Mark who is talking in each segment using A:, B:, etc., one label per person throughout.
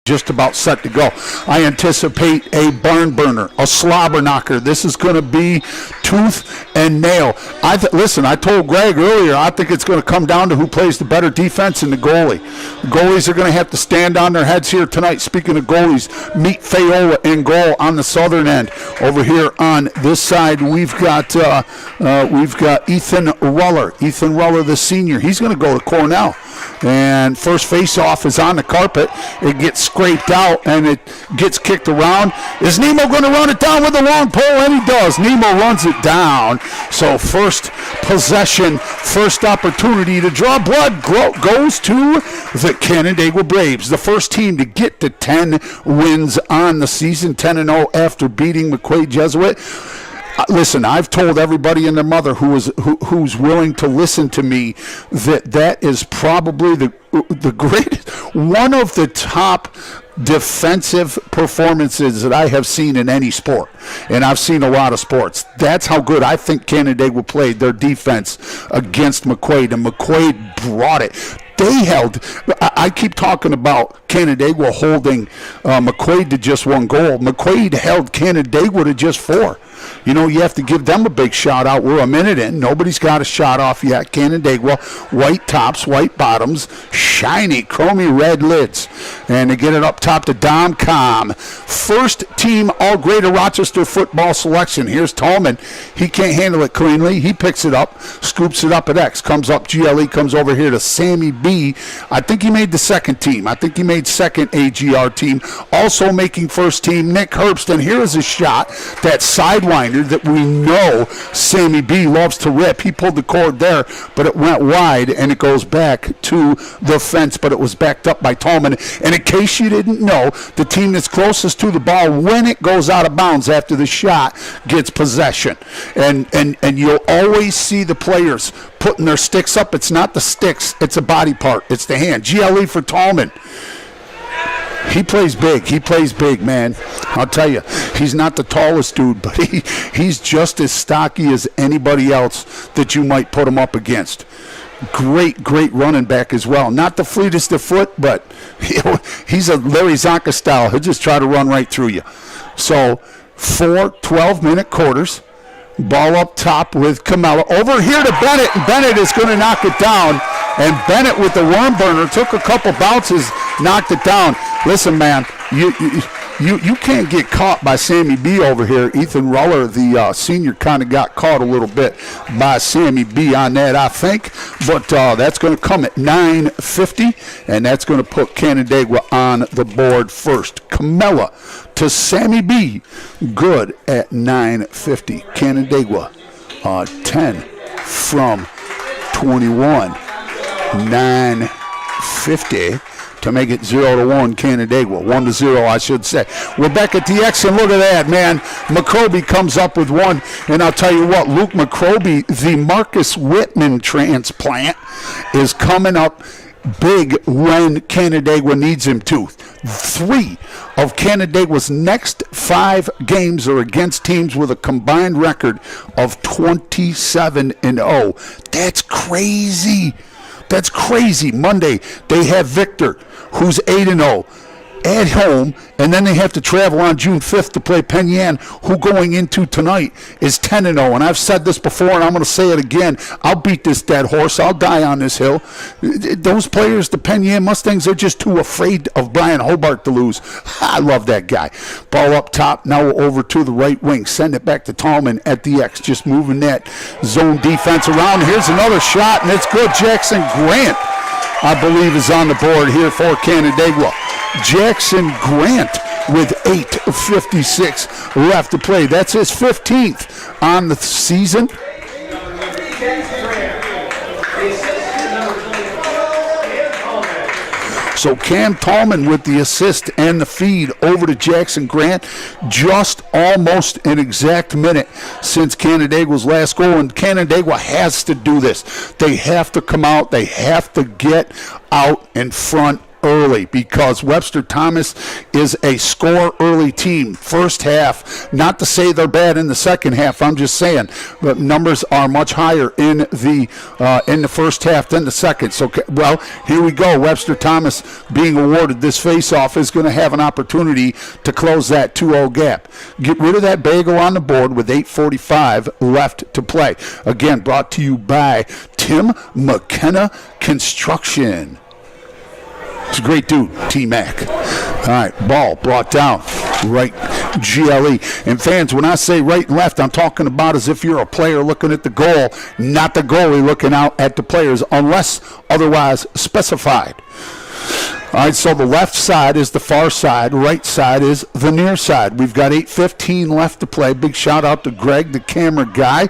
A: just about set to go. I anticipate a barn burner, a slobber knocker. This is going to be tooth and nail. Listen, I told Greg earlier, I think it's going to come down to who plays the better defense and the goalie. The goalies are going to have to stand on their heads here tonight. Speaking of goalies, meet Fayola in goal on the southern end. Over here on this side, we've got Ethan Ruller. Ethan Ruller, the senior. He's going to go to Cornell. And first face-off is on the carpet. It gets scraped out, and it gets kicked around. Is Nemo going to run it down with a long pole? And he does. Nemo runs it down. So first possession, first opportunity to draw blood goes to the Canandaigua Braves, the first team to get to 10 wins on the season, 10-0 after beating McQuaid Jesuit. Listen, I've told everybody and their mother who's willing to listen to me that is probably the greatest, one of the top defensive performances that I have seen in any sport. And I've seen a lot of sports. That's how good I think Canandaigua played their defense against McQuaid, and McQuaid brought it. They held, I keep talking about Canandaigua holding McQuaid to just one goal. McQuaid held Canandaigua to just 4. You know, you have to give them a big shout out. We're a minute in. Nobody's got a shot off yet. Canandaigua, white tops, white bottoms, shiny, chromy red lids. And they get it up top to Dom Com. First team All Greater Rochester football selection. Here's Tallman. He can't handle it cleanly. He picks it up, scoops it up at X, comes up GLE, comes over here to Sammy B. I think he made the second team. I think he made second AGR team. Also making first team, Nick Herbst. And here is a shot, that sidewinder that we know Sammy B loves to rip. He pulled the cord there, but it went wide, and it goes back to the fence, but it was backed up by Tallman. And in case you didn't know, the team that's closest to the ball when it goes out of bounds after the shot gets possession. And you'll always see the players putting their sticks up. It's not the sticks, it's a body part. It's the hand. GLE for Tallman. He plays big. He plays big, man. I'll tell you, he's not the tallest dude, but he's just as stocky as anybody else that you might put him up against. Great running back as well. Not the fleetest of foot, but he's a Larry Zonka style. He'll just try to run right through you. So 4 12-minute quarters. Ball up top with Camella. Over here to Bennett, and Bennett is going to knock it down. And Bennett with the worm burner took a couple bounces, knocked it down. Listen, man, you can't get caught by Sammy B over here. Ethan Ruller, the senior, kind of got caught a little bit by Sammy B on that, I think. But that's going to come at 9:50, and that's going to put Canandaigua on the board first. Camella to Sammy B. Good at 9:50. Canandaigua 10 from 21. 9:50 to make it 0-1 Canandaigua. 1-0, I should say. We're back at the X, and look at that, man. McCroby comes up with one, and I'll tell you what, Luke McCroby, the Marcus Whitman transplant, is coming up big when Canandaigua needs him to. 3 of Canandaigua's next 5 games are against teams with a combined record of 27-0. That's crazy. That's crazy. Monday, they have Victor, who's 8-0 at home, and then they have to travel on June 5th to play Penn Yan, who going into tonight is 10-0. And I've said this before, and I'm going to say it again. I'll beat this dead horse. I'll die on this hill. Those players, the Penn Yan Mustangs, they're just too afraid of Brian Hobart to lose. I love that guy. Ball up top, now over to the right wing. Send it back to Tallman at the X, just moving that zone defense around. Here's another shot, and it's good. Jackson Grant, I believe, is on the board here for Canandaigua. Jackson Grant with 8:56 left to play. That's his 15th on the season. So Cam Tallman with the assist and the feed over to Jackson Grant. Just almost an exact minute since Canandaigua's last goal, and Canandaigua has to do this. They have to come out. They have to get out in front early because Webster Thomas is a score early team. First half, not to say they're bad in the second half. I'm just saying, but numbers are much higher in the first half than the second. So, well, here we go. Webster Thomas being awarded this face-off is going to have an opportunity to close that 2-0 gap. Get rid of that bagel on the board with 8:45 left to play. Again, brought to you by Tim McKenna Construction. He's a great dude, T-Mac. All right, ball brought down, right, GLE. And fans, when I say right and left, I'm talking about as if you're a player looking at the goal, not the goalie looking out at the players, unless otherwise specified. All right, so the left side is the far side, right side is the near side. We've got 8:15 left to play. Big shout out to Greg, the camera guy.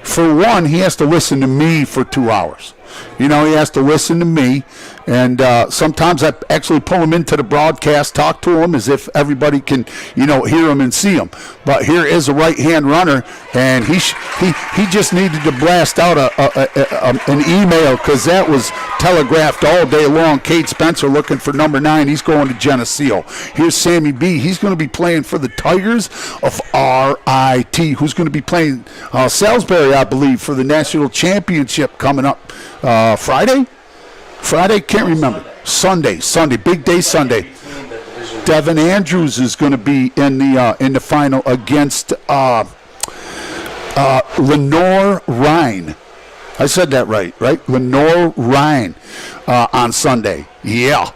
A: For one, he has to listen to me for 2 hours. You know, he has to listen to me, and sometimes I actually pull him into the broadcast, talk to him as if everybody can, you know, hear him and see him. But here is a right-hand runner, and he just needed to blast out an email because that was telegraphed all day long. Cade Spencer looking for number 9. He's going to Geneseo. Here's Sammy B. He's going to be playing for the Tigers of RIT, who's going to be playing Salisbury, I believe, for the national championship coming up. Friday, can't remember. Sunday, big day Sunday. Devin Andrews is going to be in the final against Lenore Rhine. I said that right? Lenore Rhine on Sunday. Yeah.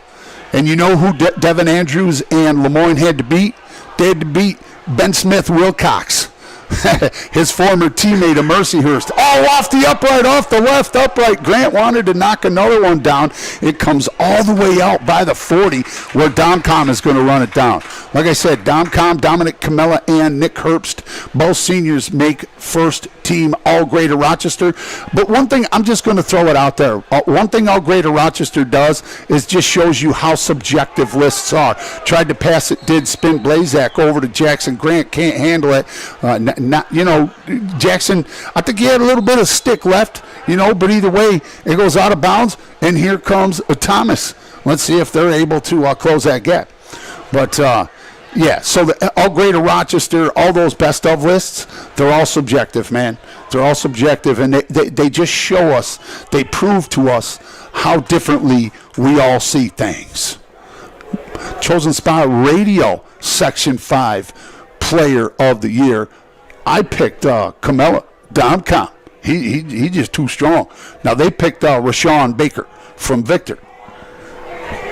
A: And you know who Devin Andrews and Lemoyne had to beat? They had to beat Ben Smith Wilcox. His former teammate of Mercyhurst. Oh, off the upright, off the left upright. Grant wanted to knock another one down. It comes all the way out by the 40 where Domcom is going to run it down. Like I said, Domcom, Dominic Camella, and Nick Herbst, both seniors make first team All Greater Rochester. But one thing, I'm just going to throw it out there. One thing All Greater Rochester does is just shows you how subjective lists are. Tried to pass it, did spin Blazak over to Jackson Grant. Can't handle it. Jackson, I think he had a little bit of stick left, but either way, it goes out of bounds, and here comes Thomas. Let's see if they're able to close that gap. But, so the All Greater Rochester, all those best of lists, they're all subjective, man. They're all subjective, and they just show us, they prove to us how differently we all see things. Chosen Spot Radio, Section 5, Player of the Year. I picked Camella Domcom. He just too strong. Now they picked Rashawn Baker from Victor.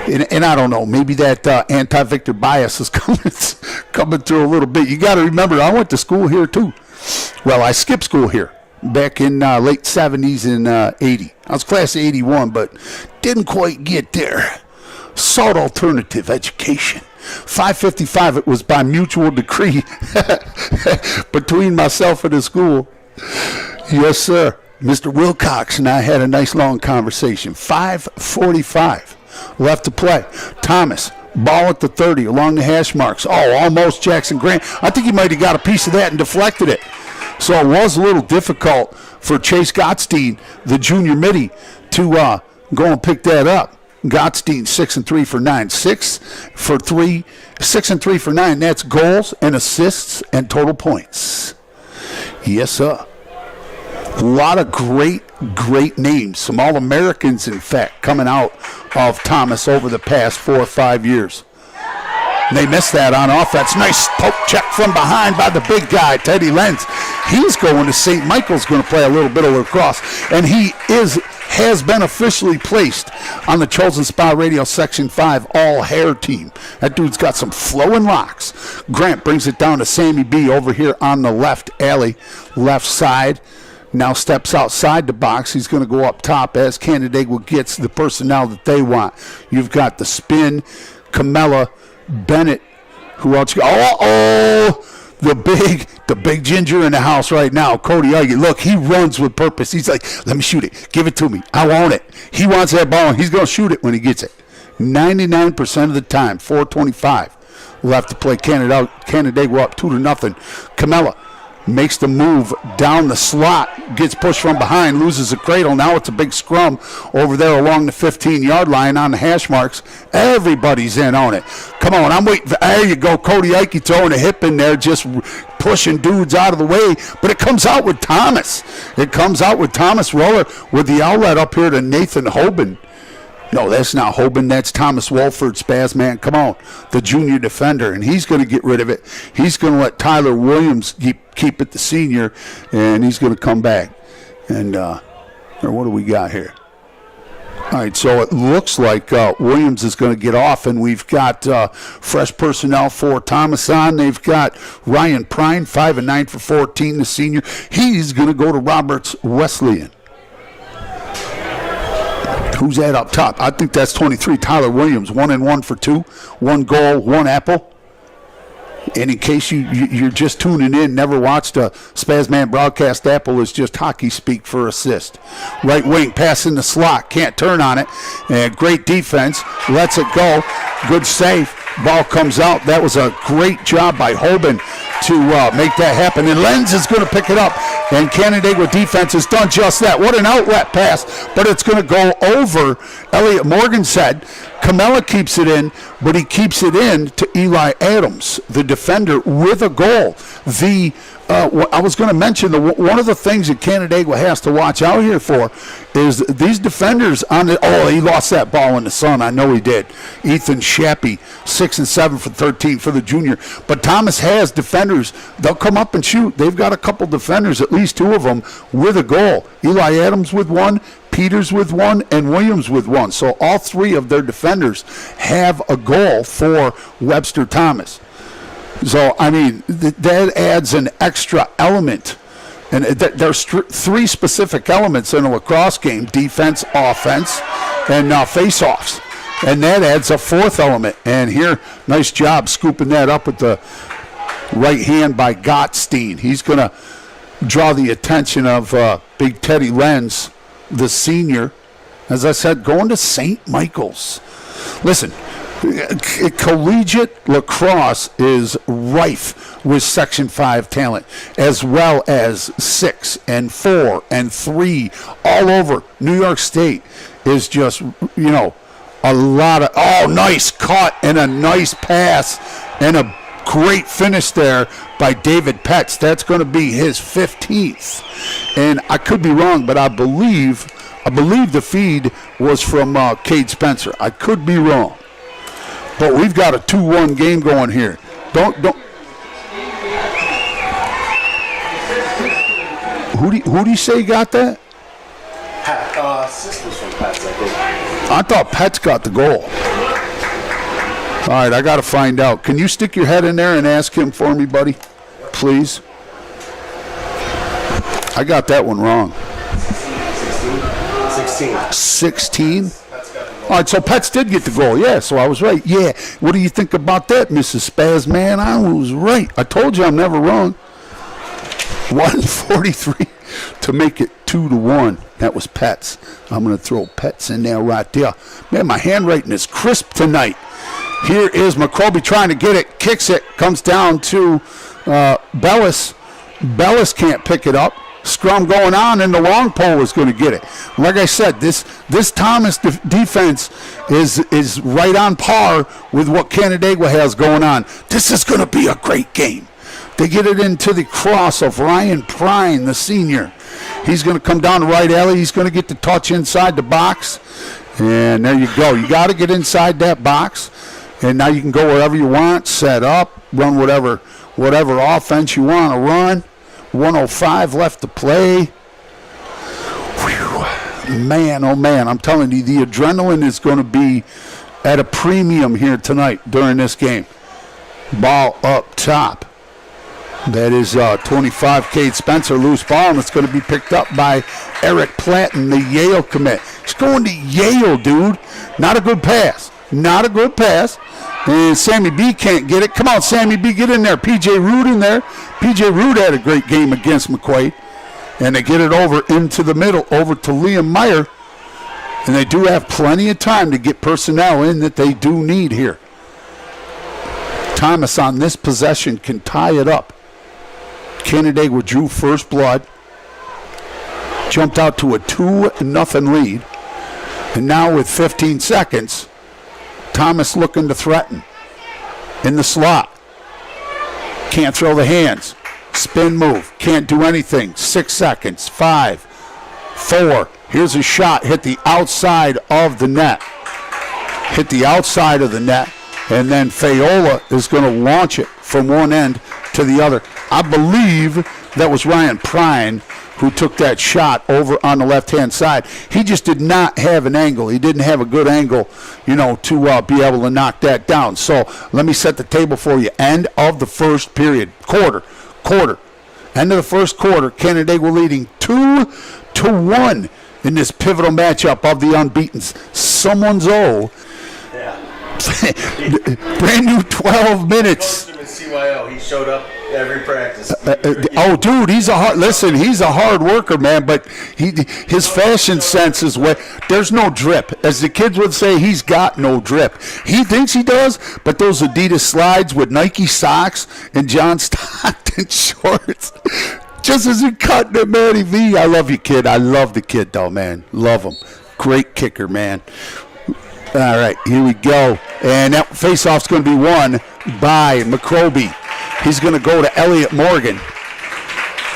A: And I don't know, maybe that anti-Victor bias is coming through a little bit. You got to remember, I went to school here too. Well, I skipped school here back in late 70s and 80. I was class of 81, but didn't quite get there. Sought alternative education. 5:55, it was by mutual decree between myself and the school. Yes, sir. Mr. Wilcox and I had a nice long conversation. 5:45 left to play. Thomas, ball at the 30 along the hash marks. Oh, almost Jackson Grant. I think he might have got a piece of that and deflected it. So it was a little difficult for Chase Gottstein, the junior midi, to go and pick that up. Gottstein 6 and 3 for 9. 6 and 3 for 9. That's goals and assists and total points. Yes, sir. A lot of great names. Some All-Americans, in fact, coming out of Thomas over the past 4 or 5 years. They missed that on offense. Nice poke check from behind by the big guy, Teddy Lenz. He's going to St. Michael's, going to play a little bit of lacrosse. And he has been officially placed on the Chosen Spot Radio Section 5 all-hair team. That dude's got some flowing locks. Grant brings it down to Sammy B over here on the left alley, left side. Now steps outside the box. He's going to go up top as Canandaigua gets the personnel that they want. You've got the spin, Camella, Bennett. Who else? The big ginger in the house right now, Cody Uggy. Look, he runs with purpose. He's like, let me shoot it. Give it to me. I want it. He wants that ball, and he's going to shoot it when he gets it. 99% of the time, 4:25 left to play. Canandaigua up 2-0. Camella makes the move down the slot, gets pushed from behind, loses the cradle. Now it's a big scrum over there along the 15-yard line on the hash marks. Everybody's in on it. Come on, I'm waiting. There you go. Cody Ike throwing a hip in there, just pushing dudes out of the way. But it comes out with Thomas. It comes out with Thomas Roller with the outlet up here to Nathan Hoban. No, that's not Hoban. That's Thomas Wolford, Spaz man. Come on, the junior defender, and he's going to get rid of it. He's going to let Tyler Williams keep it, the senior, and he's going to come back. And what do we got here? All right, so it looks like Williams is going to get off, and we've got fresh personnel for Thomas on. They've got Ryan Prine, 5-9 for 14, the senior. He's going to go to Roberts Wesleyan. Who's that up top? I think that's 23, Tyler Williams, 1-1 for 2, 1 goal, 1 apple. And in case you're just tuning in, never watched a Spazman broadcast, apple is just hockey speak for assist. Right wing, pass in the slot, can't turn on it. And great defense, lets it go. Good save. Ball comes out. That was a great job by Hoban to make that happen. And Lenz is going to pick it up. And Canandaigua defense has done just that. What an outlet pass, but it's going to go over. Elliot Morgan said Camella keeps it in, but he keeps it in to Eli Adams, the defender, with a goal. I was going to mention one of the things that Canandaigua has to watch out here for is these defenders he lost that ball in the sun. I know he did. Ethan Shappy, 6-7 for 13 for the junior. But Thomas has defenders. They'll come up and shoot. They've got a couple defenders, at least 2 of them, with a goal. Eli Adams with 1, Peters with 1, and Williams with 1. So all 3 of their defenders have a goal for Webster Thomas. So, I mean, that adds an extra element. And there's 3 specific elements in a lacrosse game: defense, offense, and face-offs. And that adds a 4th element. And here, nice job scooping that up with the right hand by Gottstein. He's going to draw the attention of Big Teddy Lenz, the senior. As I said, going to St. Michael's. Listen, collegiate lacrosse is rife with Section 5 talent, as well as 6 and 4 and 3 all over. New York State is just, a lot of, nice cut and a nice pass and a great finish there by David Petts. That's going to be his 15th. And I could be wrong, but I believe the feed was from Cade Spencer. I could be wrong. But we've got a 2-1 game going here. Don't. Who do you say got that?
B: Assist was from Petts, I think.
A: I thought Petts got the goal. All right, I got to find out. Can you stick your head in there and ask him for me, buddy? Please. I got that one wrong. 16? All right, so Petts did get the goal. Yeah, so I was right. Yeah. What do you think about that, Mrs. Spaz? Man, I was right. I told you I'm never wrong. 143 to make it 2-1. That was Petts. I'm going to throw Petts in there right there. Man, my handwriting is crisp tonight. Here is McCroby trying to get it, kicks it, comes down to Bellis. Bellis can't pick it up. Scrum going on, and the long pole is going to get it. Like I said, this Thomas defense is right on par with what Canandaigua has going on. This is going to be a great game. They get it into the cross of Ryan Prine, the senior. He's going to come down the right alley. He's going to get the touch inside the box. And there you go. You got to get inside that box. And now you can go wherever you want, set up, run whatever offense you want to run. 1:05 left to play. Whew. Man, oh man, I'm telling you, the adrenaline is going to be at a premium here tonight during this game. Ball up top. That is 25, Cade Spencer, loose ball, and it's going to be picked up by Eric Platten, the Yale commit. He's going to Yale, dude. Not a good pass. Not a good pass. And Sammy B can't get it. Come on, Sammy B, get in there. P.J. Root in there. P.J. Root had a great game against McQuaid. And they get it over into the middle, over to Liam Meyer. And they do have plenty of time to get personnel in that they do need here. Thomas on this possession can tie it up. Canandaigua drew first blood, jumped out to a 2-0 lead, and now with 15 seconds, Thomas looking to threaten in the slot. Can't throw the hands. Spin move. Can't do anything. 6 seconds. 5, 4. Here's a shot. Hit the outside of the net. Hit the outside of the net. And then Fayola is going to launch it from one end to the other. I believe that was Ryan Prine who took that shot over on the left-hand side. He just did not have an angle. He didn't have a good angle, to be able to knock that down. So let me set the table for you. End of the first period. Quarter. End of the first quarter. Canandaigua leading 2-1 in this pivotal matchup of the unbeatens. Someone's brand new 12 minutes.
B: CYO. He showed up every practice.
A: Dude, he's a hard worker, man. But his fashion sense is there's no drip. As the kids would say, he's got no drip. He thinks he does, but those Adidas slides with Nike socks and John Stockton shorts, just as he cutting it, Matty V. I love you, kid. I love the kid, though, man. Love him. Great kicker, man. All right, here we go. And that face-off's going to be won by McCroby. He's going to go to Elliot Morgan.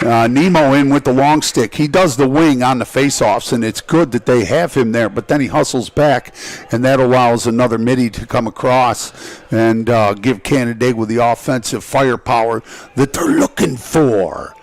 A: Nemo in with the long stick. He does the wing on the face-offs, and it's good that they have him there. But then he hustles back, and that allows another midi to come across and give Canandaigua the offensive firepower that they're looking for.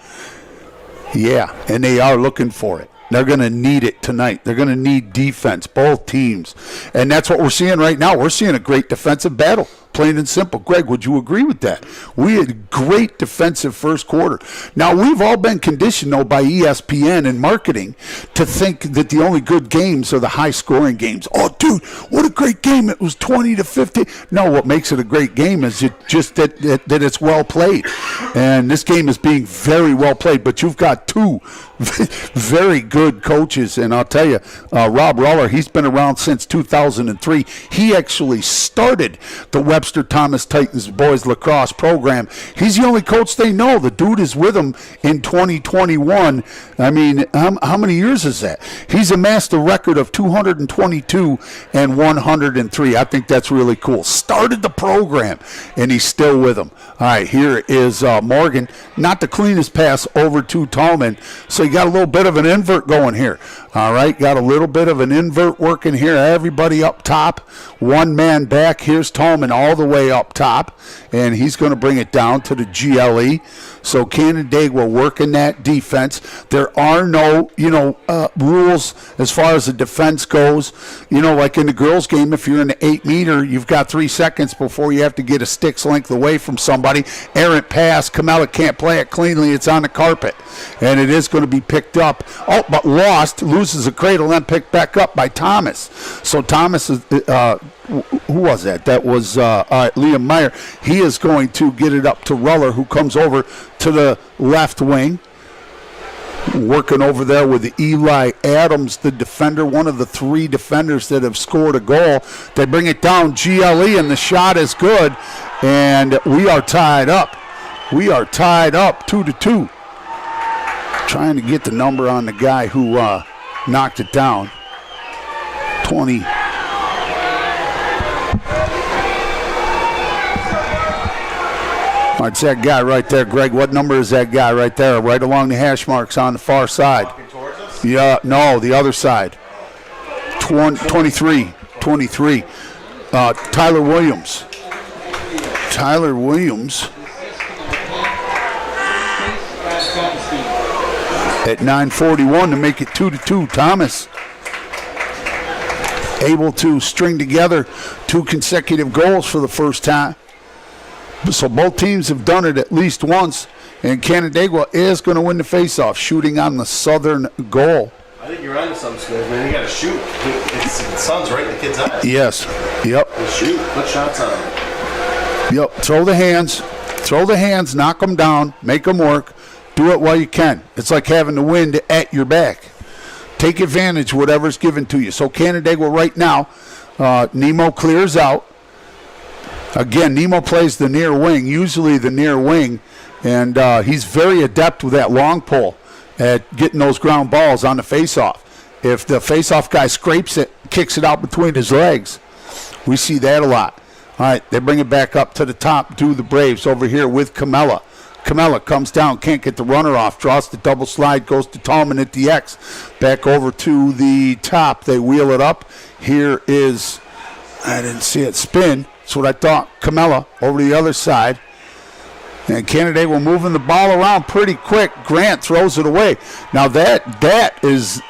A: Yeah, and they are looking for it. They're going to need it tonight. They're going to need defense, both teams. And that's what we're seeing right now. We're seeing a great defensive battle, plain and simple. Greg, would you agree with that? We had a great defensive first quarter. Now, we've all been conditioned, though, by ESPN and marketing to think that the only good games are the high-scoring games. Oh, dude, what a great game. It was 20-15. No, what makes it a great game is just that it's well played. And this game is being very well played. But you've got two very good coaches. And I'll tell you, Rob Ruller, he's been around since 2003. He actually started the Webster Thomas Titans boys lacrosse program. He's the only coach they know. The dude is with them in 2021. I mean, how many years is that? He's amassed a record of 222 and 103. I think that's really cool. Started the program, and he's still with them. All right, here is Morgan. Not the cleanest pass over to Tallman. So you got a little bit of an invert going here. All right, got a little bit of an invert working here. Everybody up top. One man back. Here's Tallman all the way up top, and he's going to bring it down to the GLE. So Canandaigua working that defense. There are no, rules as far as the defense goes. Like in the girls' game, if you're in the 8-meter, you've got 3 seconds before you have to get a stick's length away from somebody. Errant pass. Camella can't play it cleanly. It's on the carpet, and it is going to be picked up. Oh, but lost. Loses a cradle, then picked back up by Thomas. So Thomas is, who was that? That was Liam Meyer. He is going to get it up to Ruller, who comes over to the left wing. Working over there with Eli Adams, the defender, one of the 3 defenders that have scored a goal. They bring it down, GLE, and the shot is good. And we are tied up. 2-2. Trying to get the number on the guy who knocked it down. 20. All right, it's that guy right there, Greg. What number is that guy right there? Right along the hash marks on the far side. Yeah, no, the other side. 23. Tyler Williams. At 9:41 to make it 2-2. Thomas able to string together 2 consecutive goals for the first time. So both teams have done it at least once, and Canandaigua is going to win the faceoff, shooting on the southern goal.
B: I think you're on to something, Smith, man. You got to shoot. The sun's right in the kid's eyes.
A: Yes. Yep.
B: Shoot. Put shots on him.
A: Yep. Throw the hands. Knock them down. Make them work. Do it while you can. It's like having the wind at your back. Take advantage of whatever's given to you. So Canandaigua right now, Nemo clears out. Again, Nemo plays the near wing. Usually the near wing And he's very adept with that long pull at getting those ground balls on the faceoff. If the faceoff guy scrapes it, kicks it out between his legs, we see that a lot. All right, they bring it back up to the top, do the Braves over here with Camella. Camella comes down, can't get the runner off, draws the double slide, goes to Tallman at the X. Back over to the top, they wheel it up. Here is, I didn't see it, spin. That's what I thought. Camella over to the other side. And Canandaigua moving the ball around pretty quick. Grant throws it away. Now that is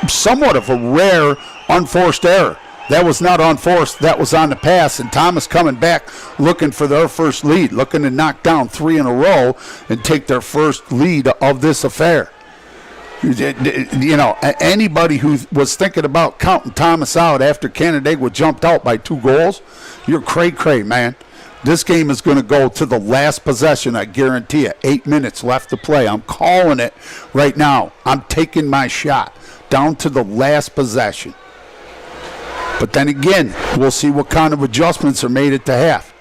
A: somewhat of a rare unforced error. That was not unforced. That was on the pass. And Thomas coming back looking for their first lead, looking to knock down 3 in a row and take their first lead of this affair. You know, anybody who was thinking about counting Thomas out after Canandaigua jumped out by 2 goals, you're cray-cray, man. This game is going to go to the last possession, I guarantee it. 8 minutes left to play. I'm calling it right now. I'm taking my shot down to the last possession. But then again, we'll see what kind of adjustments are made at the half.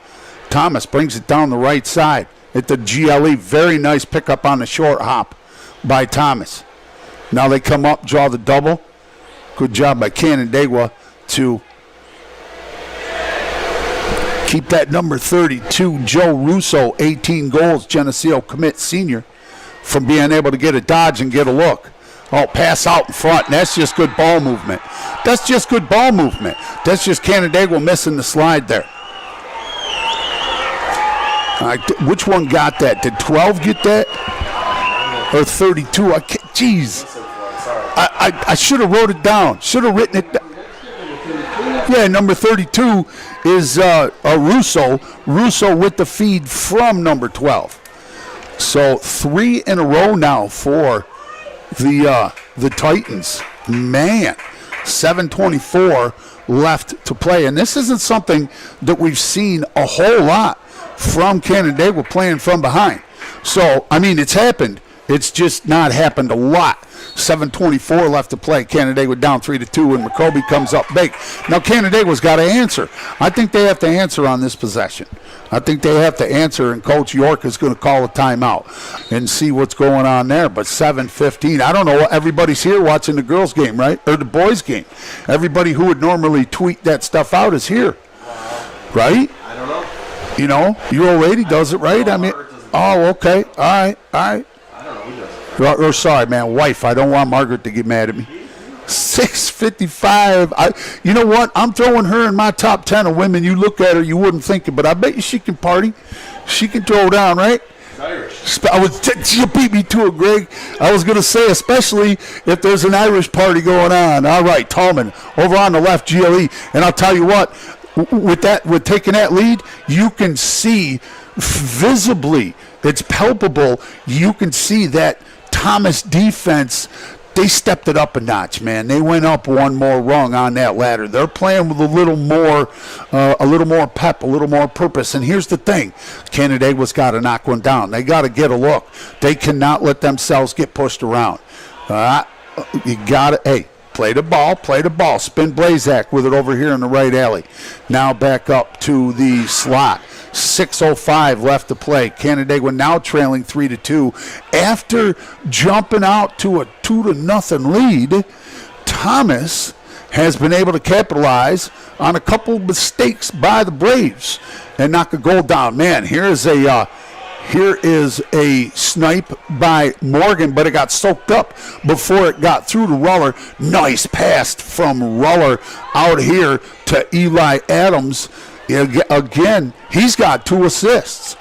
A: Thomas brings it down the right side at the GLE. Very nice pickup on the short hop by Thomas. Now they come up, draw the double. Good job by Canandaigua to keep that number 32, Joe Russo, 18 goals, Geneseo commit senior, from being able to get a dodge and get a look. Oh, pass out in front, and that's just good ball movement. That's just good ball movement. That's just Canandaigua missing the slide there. Which one got that? Did 12 get that? Or 32? I can't, jeez. I should have wrote it down. Should have written it down. Yeah, number 32 is Russo. Russo with the feed from number 12. So 3 in a row now for the Titans. Man, 7:24 left to play. And this isn't something that we've seen a whole lot from Canandaigua playing from behind. So, I mean, it's happened. It's just not happened a lot. 7:24 left to play. Canandaigua down 3-2, and McCoby comes up big. Now Canandaigua's got to answer. I think they have to answer on this possession. I think they have to answer, and Coach York is going to call a timeout and see what's going on there. But 7:15, I don't know. Everybody's here watching the girls' game, right? Or the boys' game. Everybody who would normally tweet that stuff out is here, right?
B: I don't know.
A: You know, your old lady does it, right? I mean, oh, okay. All right.
B: I don't know who does it.
A: Or sorry, man, wife. I don't want Margaret to get mad at me. 6:55. You know what? I'm throwing her in my top 10 of women. You look at her, you wouldn't think it, but I bet you she can party. She can throw down, right?
B: Irish.
A: You beat me to it, Greg. I was going to say, especially if there's an Irish party going on. All right, Tallman over on the left, GLE. And I'll tell you what, with taking that lead, you can see visibly, it's palpable, you can see that Thomas defense, they stepped it up a notch, man. They went up one more rung on that ladder. They're playing with a little more pep, a little more purpose. And here's the thing: Canandaigua's got to knock one down. They got to get a look. They cannot let themselves get pushed around. You got to, hey, play the ball. Spin Blazak with it over here in the right alley. Now back up to the slot. 6:05 left to play. Canandaigua now trailing 3-2. After jumping out to a 2-0 lead, Thomas has been able to capitalize on a couple mistakes by the Braves and knock a goal down. Man, here is a snipe by Morgan, but it got soaked up before it got through to Ruller. Nice pass from Ruller out here to Eli Adams. Again, he's got 2 assists.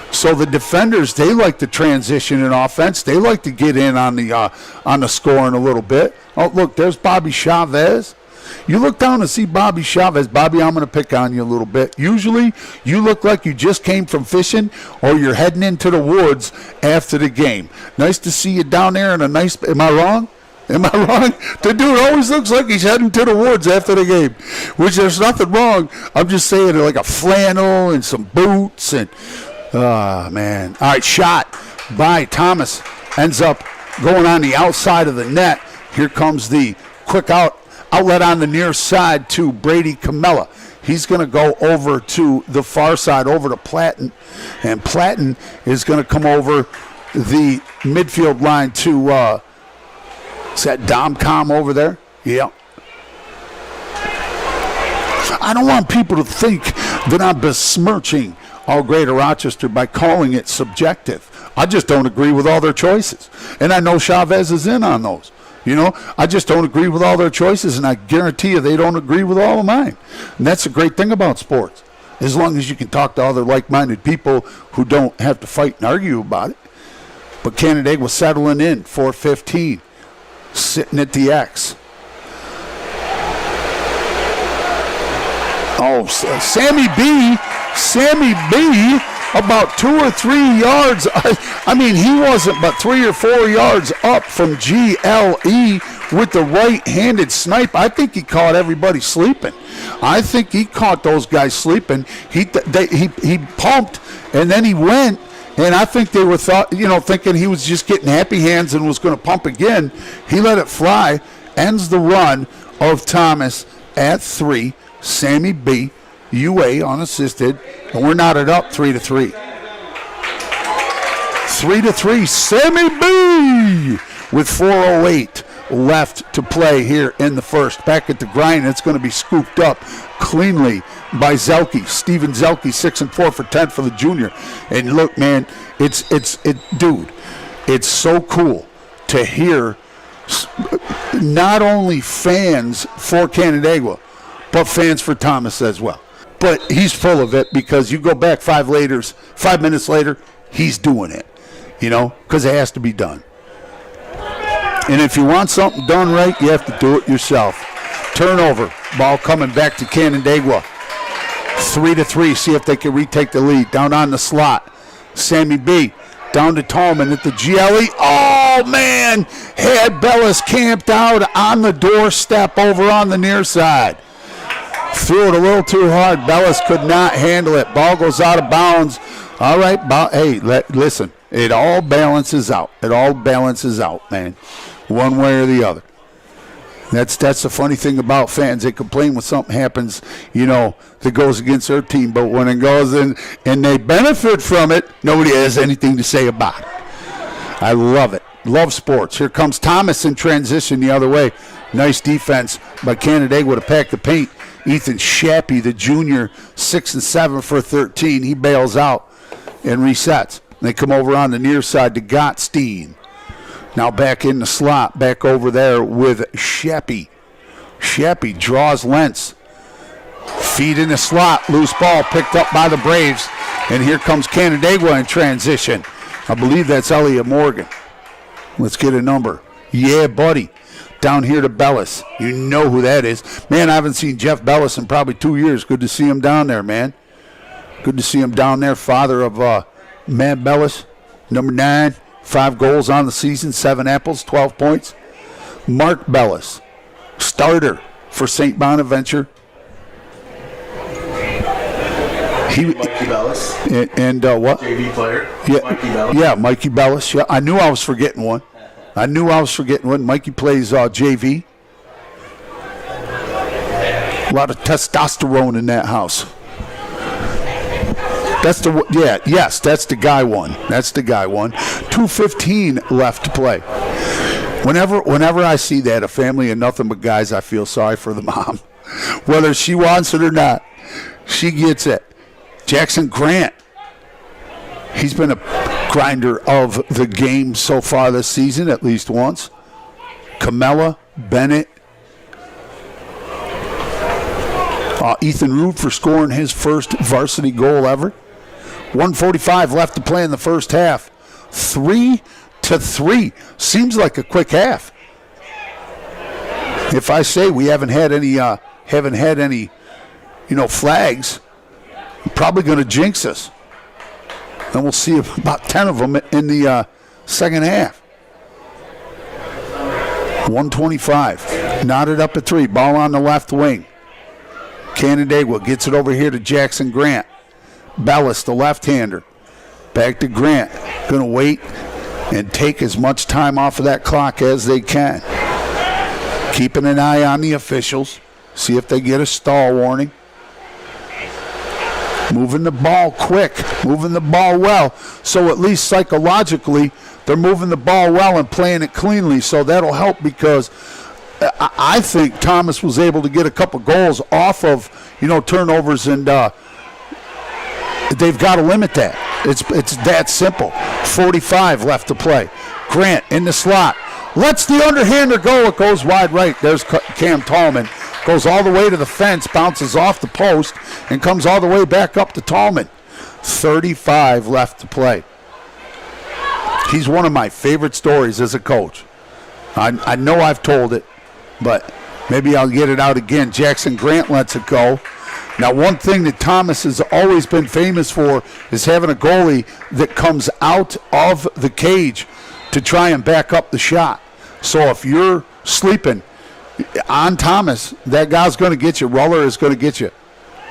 A: So the defenders, they like to transition in offense. They like to get in on the scoring a little bit. Oh, look, there's Bobby Chavez. You look down and see Bobby Chavez. Bobby, I'm going to pick on you a little bit. Usually, you look like you just came from fishing or you're heading into the woods after the game. Nice to see you down there in a nice – am I wrong? Am I wrong? The dude always looks like he's heading to the woods after the game, which there's nothing wrong. I'm just saying like a flannel and some boots and, man. All right, shot by Thomas. Ends up going on the outside of the net. Here comes the quick out Outlet on the near side to Brady Camella. He's going to go over to the far side, over to Platten. And Platten is going to come over the midfield line to, is that Domcom over there? Yeah. I don't want people to think that I'm besmirching all Greater Rochester by calling it subjective. I just don't agree with all their choices. And I know Chavez is in on those. You know, I just don't agree with all their choices, and I guarantee you they don't agree with all of mine. And that's the great thing about sports. As long as you can talk to other like-minded people who don't have to fight and argue about it. But Canandaigua settling in, 4:15, sitting at the X. Oh, Sammy B, about 2 or 3 yards. I mean, he wasn't but 3 or 4 yards up from GLE with the right-handed snipe. I think he caught everybody sleeping. I think he caught those guys sleeping. He pumped, and then he went, and I think they were thinking he was just getting happy hands and was going to pump again. He let it fly, ends the run of Thomas at 3. Sammy B, UA unassisted, and we're knotted up 3-3. 3-3, Sammy B with 4:08 left to play here in the first. Back at the grind, it's going to be scooped up cleanly by Zelke. Steven Zelke, 6 and 4 for 10 for the junior. And look, man, dude, it's so cool to hear not only fans for Canandaigua, but fans for Thomas as well. But he's full of it because you go back 5 minutes later, he's doing it, because it has to be done. And if you want something done right, you have to do it yourself. Turnover, ball coming back to Canandaigua. 3-3, see if they can retake the lead. Down on the slot, Sammy B, down to Tallman at the GLE. Oh, man, had Bellis camped out on the doorstep over on the near side. Threw it a little too hard. Bellis could not handle it. Ball goes out of bounds. All right, listen, it all balances out. It all balances out, man, one way or the other. That's the funny thing about fans. They complain when something happens, that goes against their team. But when it goes in and they benefit from it, nobody has anything to say about it. I love it. Love sports. Here comes Thomas in transition the other way. Nice defense by Canandaigua to pack the paint. Ethan Shappy, the junior, 6 and 7 for 13. He bails out and resets. They come over on the near side to Gottstein. Now back in the slot, back over there with Shappy. Shappy draws lengths. Feed in the slot, loose ball picked up by the Braves. And here comes Canandaigua in transition. I believe that's Elliot Morgan. Let's get a number. Yeah, buddy. Down here to Bellis. You know who that is. Man, I haven't seen Jeff Bellis in probably 2 years. Good to see him down there, man. Good to see him down there. Father of Matt Bellis, number 9. 5 goals on the season, 7 apples, 12 points. Mark Bellis, starter for St. Bonaventure.
B: Mikey Bellis.
A: And what?
B: JV player.
A: Yeah,
B: Mikey Bellis.
A: Yeah, Mikey Bellis. Yeah, I knew I was forgetting one. Mikey plays JV. A lot of testosterone in that house. That's the guy one. 2:15 left to play. Whenever I see that, a family of nothing but guys, I feel sorry for the mom. Whether she wants it or not, she gets it. Jackson Grant. He's been a grinder of the game so far this season, at least once. Camella, Bennett. Ethan Root for scoring his first varsity goal ever. 1:45 left to play in the first half. 3-3. Seems like a quick half. If I say we haven't had any flags, I'm probably going to jinx us. And we'll see about 10 of them in the second half. 1:25. Knotted up at 3. Ball on the left wing. Canandaigua gets it over here to Jackson Grant. Bellis, the left-hander. Back to Grant. Going to wait and take as much time off of that clock as they can. keeping an eye on the officials, see if they get a stall warning. Moving the ball quick, moving the ball well. So at least psychologically, they're moving the ball well and playing it cleanly. So that'll help because I think Thomas was able to get a couple goals off of, turnovers, and they've got to limit that. It's that simple. 45 left to play. Grant in the slot. Lets the underhander go. It goes wide right. There's Cam Tallman. Goes all the way to the fence, bounces off the post, and comes all the way back up to Tallman. 35 left to play. He's one of my favorite stories as a coach. I know I've told it, but maybe I'll get it out again. Jackson Grant lets it go. Now, one thing that Thomas has always been famous for is having a goalie that comes out of the cage to try and back up the shot. So if you're sleeping on Thomas, that guy's going to get you. Ruller is going to get you.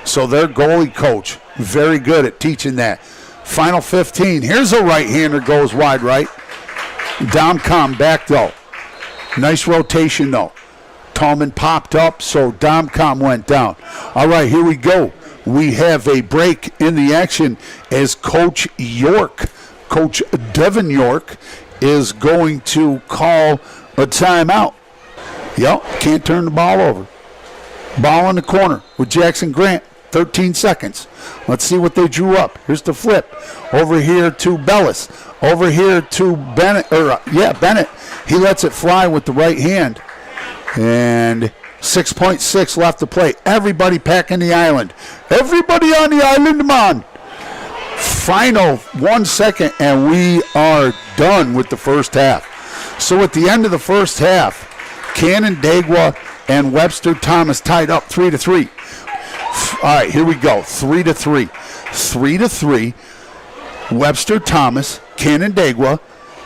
A: So their goalie coach, very good at teaching that. Final 15. Here's a right-hander, goes wide right. Domcom back, though. Nice rotation, though. Tallman popped up, so Domcom went down. All right, here we go. We have a break in the action as Coach Devin York, is going to call a timeout. Yep, can't turn the ball over. Ball in the corner with Jackson Grant. 13 seconds. Let's see what they drew up. Here's the flip. Over here to Bellis. Over here to Bennett. Bennett. He lets it fly with the right hand. And 6.6 left to play. Everybody packing the island. Everybody on the island, man. Final 1 second, and we are done with the first half. So at the end of the first half, Canandaigua and Webster Thomas tied up 3-3. All right, here we go. 3-3. 3-3. Webster Thomas, Canandaigua.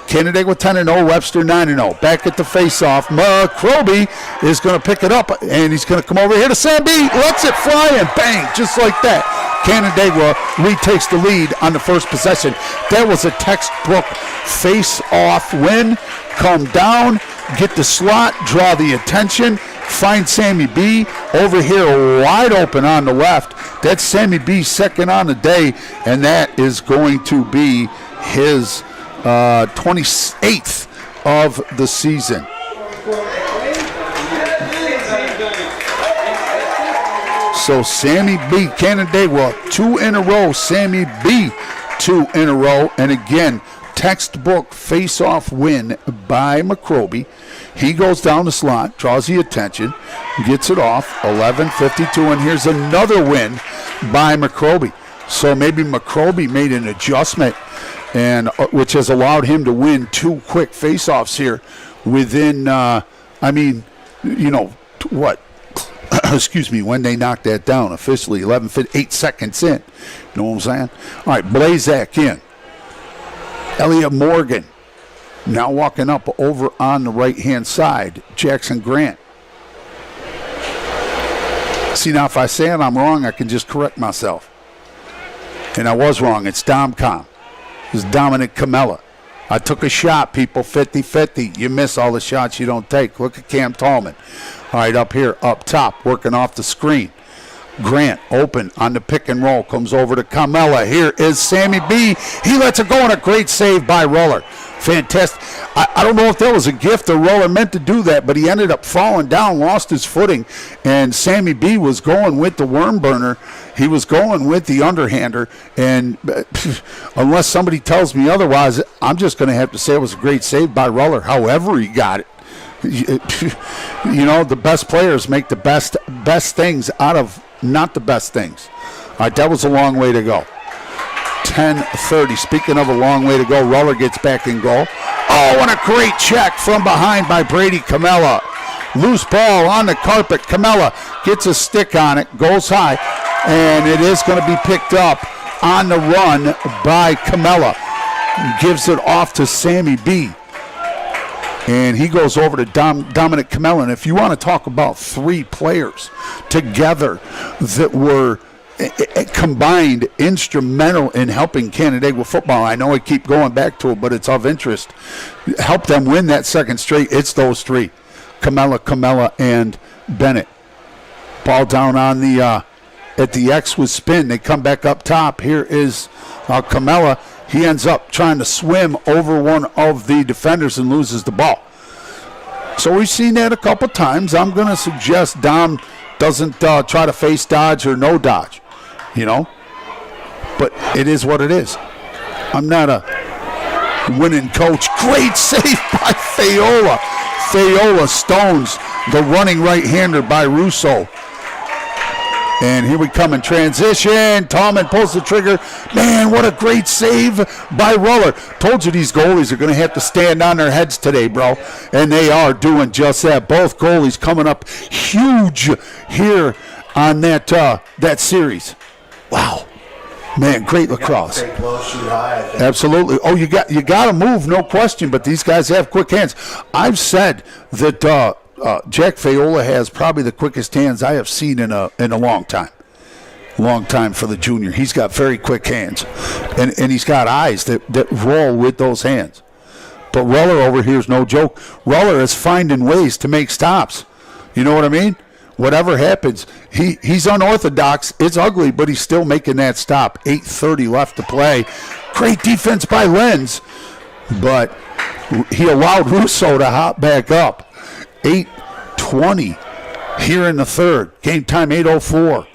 A: Canandaigua 10-0, Webster 9-0. Back at the face-off. McCroby is going to pick it up, and he's going to come over here to Sam B. Lets it fly, and bang, just like that. Canandaigua retakes the lead on the first possession. That was a textbook face-off win. Come down, get the slot, draw the attention, find Sammy B over here wide open on the left. That's Sammy B second on the day, and that is going to be his 28th of the season. So Sammy B, Canandaigua, 2 in a row. Sammy B, 2 in a row. And again, textbook face-off win by McCroby. He goes down the slot, draws the attention, gets it off, 11:52, and here's another win by McCroby. So maybe McCroby made an adjustment, and which has allowed him to win 2 quick face-offs here within, excuse me, when they knocked that down officially, 8 seconds in. You know what I'm saying? All right, Blazak in. Elliot Morgan now walking up over on the right-hand side. Jackson Grant. See, now if I say it, I'm wrong, I can just correct myself. And I was wrong. It's Domcom. It's Dominic Camella. I took a shot, people, 50-50. You miss all the shots you don't take. Look at Cam Tallman. All right, up here, up top, working off the screen. Grant open on the pick and roll, comes over to Camella. Here is Sammy B. He lets it go, and a great save by Ruller. Fantastic. I don't know if that was a gift or Ruller meant to do that, but he ended up falling down, lost his footing, and Sammy B was going with the worm burner. He was going with the underhander, and unless somebody tells me otherwise, I'm just going to have to say it was a great save by Ruller, however he got it. You know, the best players make the best things out of not the best things. All right, that was a long way to go. 10:30. Speaking of a long way to go, Ruller gets back in goal. Oh, and a great check from behind by Brady Camella. Loose ball on the carpet. Camella gets a stick on it, goes high, and it is going to be picked up on the run by Camella. Gives it off to Sammy B. And he goes over to Dominic Camella. And if you want to talk about 3 players together that were combined instrumental in helping Canandaigua football, I know I keep going back to it, but it's of interest, help them win that second straight, it's those 3. Camella, and Bennett. Ball down on the at the X with spin. They come back up top. Here is Camella. He ends up trying to swim over one of the defenders and loses the ball. So we've seen that a couple times. I'm going to suggest Dom doesn't try to face dodge or no dodge, But it is what it is. I'm not a winning coach. Great save by Fayola. Fayola stones the running right-hander by Russo. And here we come in transition. Tallman pulls the trigger. Man, what a great save by Ruller. Told you these goalies are going to have to stand on their heads today, bro. And they are doing just that. Both goalies coming up huge here on that series. Wow. Man, great lacrosse.
B: Stay close, shoot high, I think.
A: Absolutely. Oh, you got to move, no question. But these guys have quick hands. I've said that Jack Fayola has probably the quickest hands I have seen in a long time. Long time for the junior. He's got very quick hands, and he's got eyes that roll with those hands. But Ruller over here is no joke. Ruller is finding ways to make stops. You know what I mean? Whatever happens, he's unorthodox. It's ugly, but he's still making that stop. 8:30 left to play. Great defense by Lenz, but he allowed Russo to hop back up. 8:20 here in the third. Game time 8:04.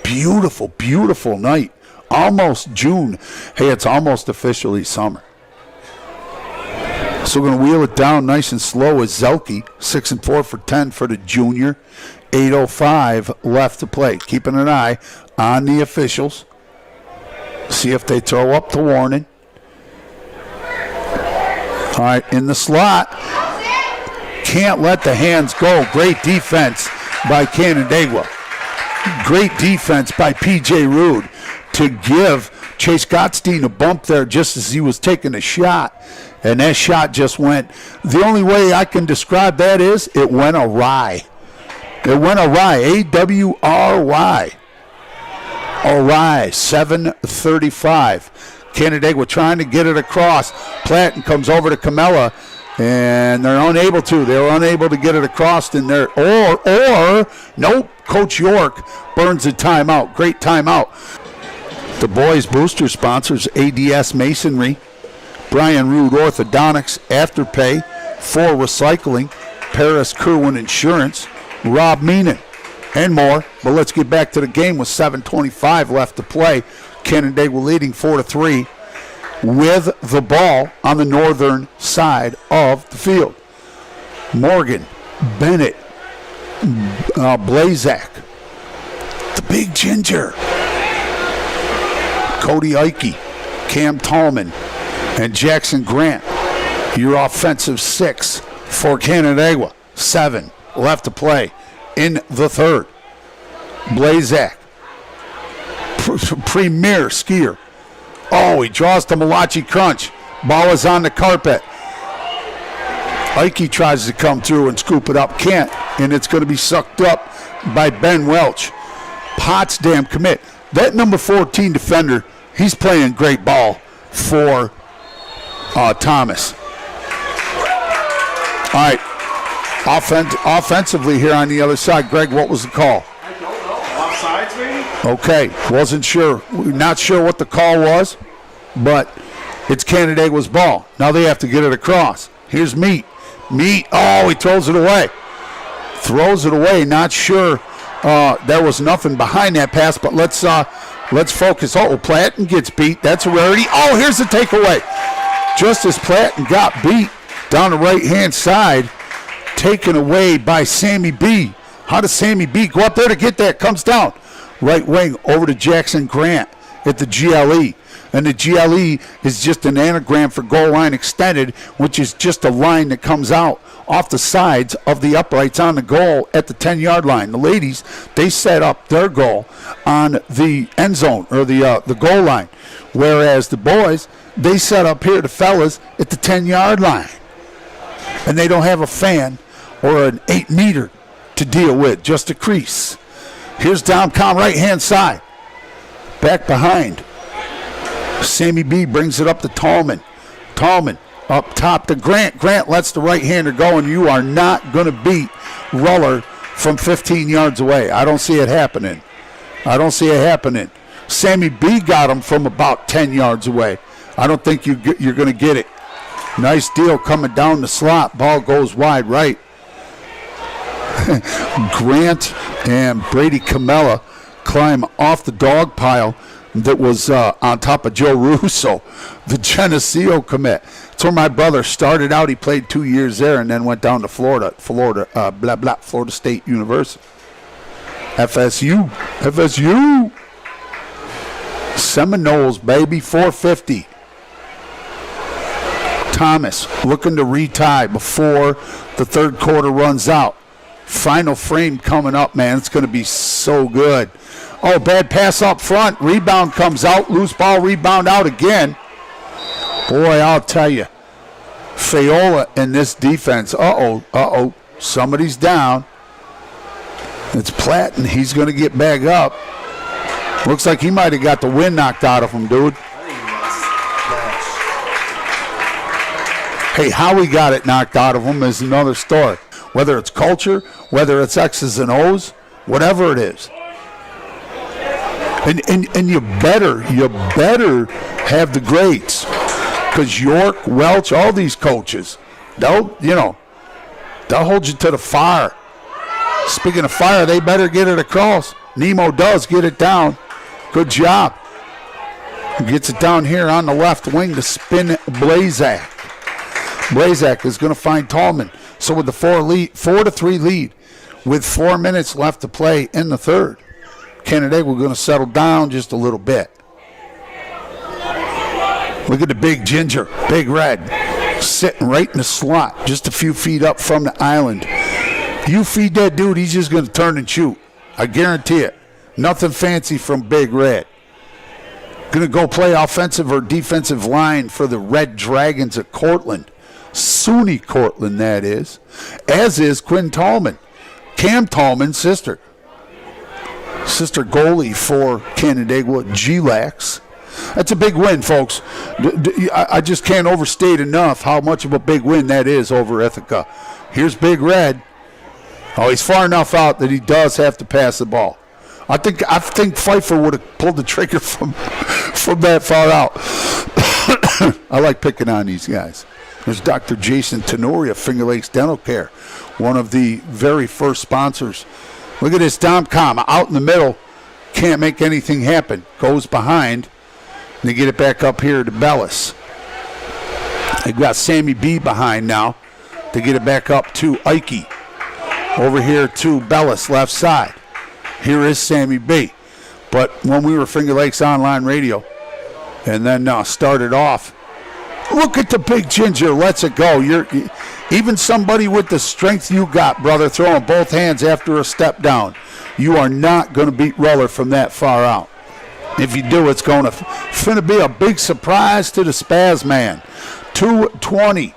A: Beautiful, beautiful night. Almost June. Hey, it's almost officially summer. So we're going to wheel it down nice and slow as Zelke, 6 and 4 for 10 for the junior. 8:05 left to play. Keeping an eye on the officials. See if they throw up the warning. All right, in the slot. Can't let the hands go. Great defense by Canandaigua. Great defense by P.J. Rude to give Chase Gottstein a bump there just as he was taking a shot. And that shot just went. The only way I can describe that is it went awry. It went awry. A-W-R-Y. Awry. 7:35. Canandaigua trying to get it across. Platten comes over to Camella. And they're unable to. They were unable to get it across in there. Or, nope, Coach York burns a timeout. Great timeout. The boys' booster sponsors ADS Masonry, Brian Rude Orthodontics, Afterpay, For Recycling, Paris Kerwin Insurance, Rob Meenan, and more. But let's get back to the game with 7:25 left to play. Canandaigua leading 4-3. With the ball on the northern side of the field. Morgan, Bennett, Blazak, the big ginger, Cody Ike, Cam Tallman, and Jackson Grant. Your offensive 6 for Canandaigua. 7 left to play in the third. Blazak, premier skier. Oh, he draws the Malachi crunch. Ball is on the carpet. Ike tries to come through and scoop it up. Can't. And it's going to be sucked up by Ben Welch. Potsdam commit. That number 14 defender, he's playing great ball for Thomas. All right. Offensively here on the other side. Greg, what was the call?
B: I don't know. Offsides, maybe?
A: Okay, wasn't sure. Not sure what the call was, but it's Canandaigua's ball. Now they have to get it across. Here's Meat. Oh, he throws it away. Throws it away. Not sure there was nothing behind that pass, but let's focus. Oh, Platten gets beat. That's a rarity. Oh, here's the takeaway. Just as Platten got beat down the right-hand side, taken away by Sammy B. How does Sammy B go up there to get that? Comes down. Right wing over to Jackson Grant at the GLE. And the GLE is just an anagram for goal line extended, which is just a line that comes out off the sides of the uprights on the goal at the 10-yard line. The ladies, they set up their goal on the end zone or the goal line, whereas the boys, they set up here, the fellas, at the 10-yard line. And they don't have a fan or an 8-meter to deal with, just a crease. Here's Domcom right-hand side. Back behind. Sammy B brings it up to Tallman. Tallman Up top to Grant. Grant lets the right-hander go, and you are not going to beat Ruller from 15 yards away. I don't see it happening. Sammy B got him from about 10 yards away. I don't think you're going to get it. Nice deal coming down the slot. Ball goes wide right. Grant and Brady Camella climb off the dog pile that was on top of Joe Russo, the Geneseo commit. It's where my brother started out. He played 2 years there and then went down to Florida State University. FSU. Seminoles, baby, 450. Thomas looking to retie before the third quarter runs out. Final frame coming up, man. It's going to be so good. Oh, bad pass up front. Rebound comes out. Loose ball, rebound out again. Boy, I'll tell you. Fayola in this defense. Uh-oh. Somebody's down. It's Platt, and he's going to get back up. Looks like he might have got the wind knocked out of him, dude. Hey, how he got it knocked out of him is another story. Whether it's culture, whether it's X's and O's, whatever it is. And you better have the greats, because York, Welch, all these coaches, they'll hold you to the fire. Speaking of fire, they better get it across. Nemo does get it down. Good job. Gets it down here on the left wing to spin Blazak. Blazak is going to find Tallman. So with the 4-3 lead, with 4 minutes left to play in the third, Canandaigua going to settle down just a little bit. Look at the big ginger, big red, sitting right in the slot, just a few feet up from the island. You feed that dude, he's just going to turn and shoot. I guarantee it. Nothing fancy from Big Red. Going to go play offensive or defensive line for the Red Dragons at Cortland. SUNY Cortland, that is. As is Quinn Tallman. Cam Tallman's sister. Sister goalie for Canandaigua, GLAX. That's a big win, folks. I just can't overstate enough how much of a big win that is over Ithaca. Here's Big Red. Oh, he's far enough out that he does have to pass the ball. I think Pfeiffer would have pulled the trigger from that far out. I like picking on these guys. There's Dr. Jason Tenoria, Finger Lakes Dental Care, one of the very first sponsors. Look at this Domcom out in the middle. Can't make anything happen. Goes behind. They get it back up here to Bellis. They've got Sammy B behind now. They get it back up to Ikey. Over here to Bellis, left side. Here is Sammy B. But when we were Finger Lakes Online Radio and then started off, look at the big ginger, lets it go. Even somebody with the strength you got, brother, throwing both hands after a step down, you are not going to beat Ruller from that far out. If you do, it's going to be a big surprise to the Spaz man. 2:20.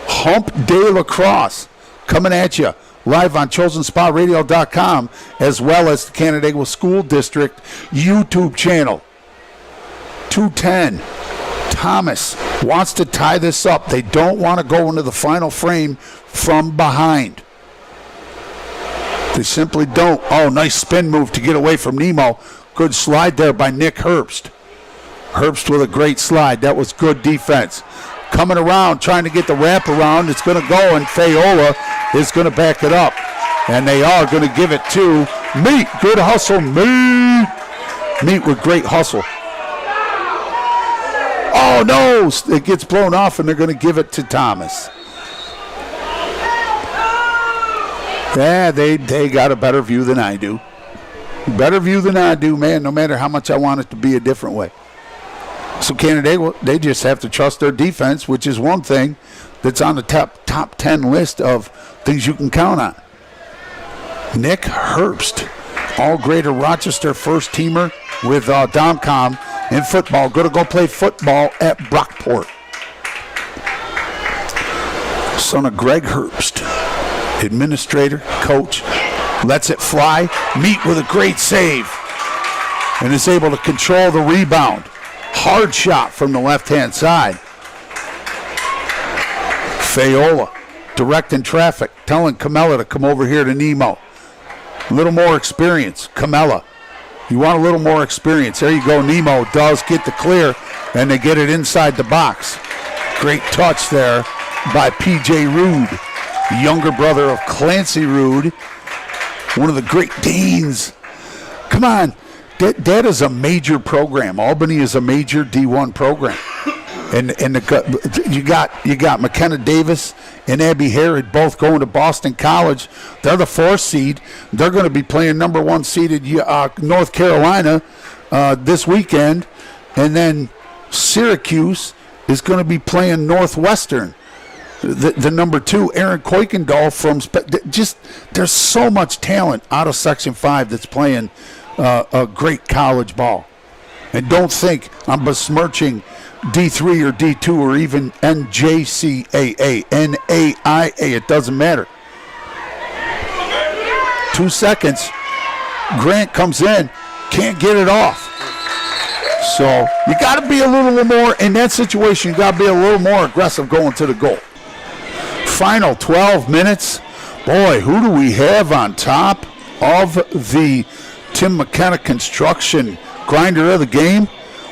A: Hump Day Lacrosse coming at you live on ChosenSpaRadio.com, as well as the Canandaigua School District YouTube channel. 2:10. Thomas wants to tie this up. They don't want to go into the final frame from behind. They simply don't. Oh, nice spin move to get away from Nemo. Good slide there by Nick Herbst. Herbst with a great slide. That was good defense. Coming around, trying to get the wraparound. It's going to go, and Fayola is going to back it up. And they are going to give it to Meat. Good hustle, Meat. Meat with great hustle. Oh, no. It gets blown off, and they're going to give it to Thomas. Yeah, they got a better view than I do. Better view than I do, man, no matter how much I want it to be a different way. So Canandaigua, they just have to trust their defense, which is one thing that's on the top 10 list of things you can count on. Nick Herbst, all Greater Rochester first teamer with Domcom in football. Going to go play football at Brockport. Son of Greg Herbst, administrator, coach, lets it fly. Meat with a great save and is able to control the rebound. Hard shot from the left-hand side. Fayola directing traffic, telling Camella to come over here to Nemo. A little more experience. Camella, you want a little more experience. There you go. Nemo does get the clear, and they get it inside the box. Great touch there by P.J. Rude, the younger brother of Clancy Rude, one of the Great Danes. Come on. That is a major program. Albany is a major D1 program. And you got McKenna Davis and Abby Herod both going to Boston College. They're the 4th seed. They're going to be playing number 1 seeded North Carolina this weekend. And then Syracuse is going to be playing Northwestern. The number 2, Aaron Kuykendall from there's so much talent out of Section 5 that's playing a great college ball. And don't think I'm besmirching D3 or D2 or even NJCAA, NAIA. It doesn't matter. 2 seconds. Grant comes in, can't get it off. So you got to be a little more, in that situation, you got to be a little more aggressive going to the goal. Final 12 minutes. Boy, who do we have on top of the Tim McKenna construction grinder of the game?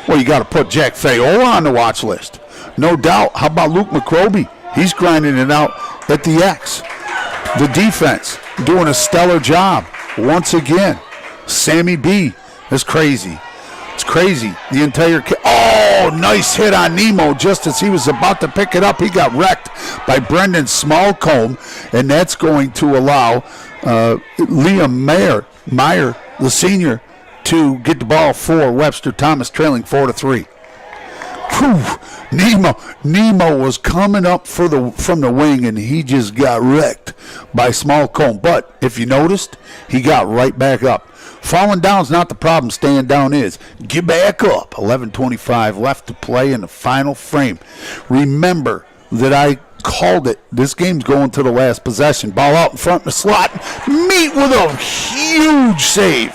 A: Well, you got to put Jack Fayola on the watch list. No doubt. How about Luke McRoby? He's grinding it out at the X. The defense doing a stellar job once again. Sammy B is crazy. It's crazy. The entire nice hit on Nemo just as he was about to pick it up. He got wrecked by Brendan Smallcombe, and that's going to allow Liam Meyer, the senior, to get the ball for Webster Thomas, trailing 4-3. Nemo was coming up from the wing, and he just got wrecked by Smallcombe. But if you noticed, he got right back up. Falling down is not the problem. Staying down is. Get back up. 11:25 left to play in the final frame. Remember that I called it. This game's going to the last possession. Ball out in front in the slot. Meet with a huge save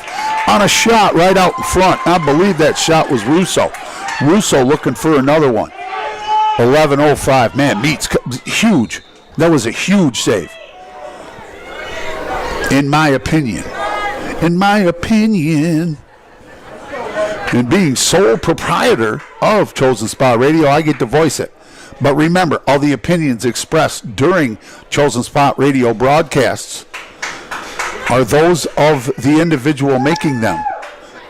A: on a shot right out in front. I believe that shot was Russo. Russo looking for another one. 11:05. Man, Meets huge. That was a huge save. In my opinion. And being sole proprietor of Chosen Spot Radio, I get to voice it. But remember, all the opinions expressed during Chosen Spot Radio broadcasts are those of the individual making them.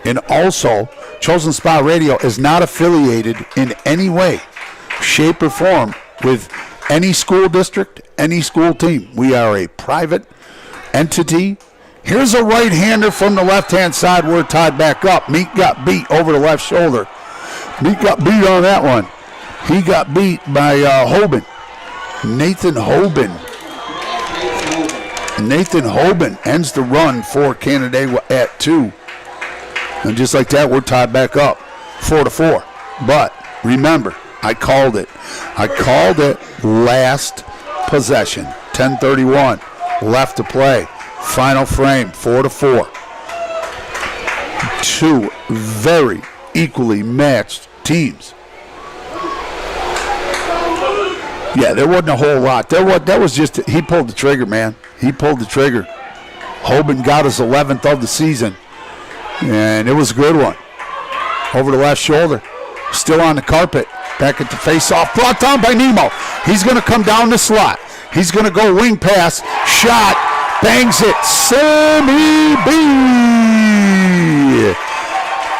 A: And also, Chosen Spot Radio is not affiliated in any way, shape, or form with any school district, any school team. We are a private entity. Here's a right-hander from the left-hand side. We're tied back up. Meek got beat over the left shoulder. Meek got beat on that one. He got beat by Hoban. Nathan Hoban ends the run for Canandaigua at 2. And just like that, we're tied back up 4-4. But remember, I called it. Last possession. 10:31 left to play. Final frame, 4-4. 2 very equally matched teams. Yeah, there wasn't a whole lot. That was just, he pulled the trigger, man. He pulled the trigger. Hoban got his 11th of the season, and it was a good one. Over the left shoulder, still on the carpet. Back at the face-off, brought down by Nemo. He's going to come down the slot. He's going to go wing pass, shot, bangs it. Sammy B.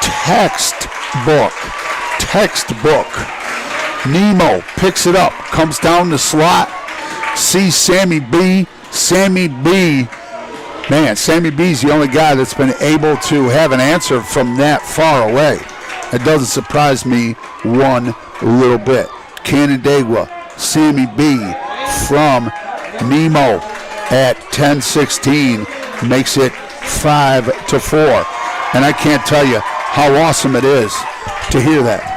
A: Textbook. Nemo picks it up, comes down the slot, sees Sammy B. Man, Sammy B's the only guy that's been able to have an answer from that far away. It doesn't surprise me one little bit. Canandaigua, Sammy B. from Nemo at 10:16 makes it 5-4. And I can't tell you how awesome it is to hear that.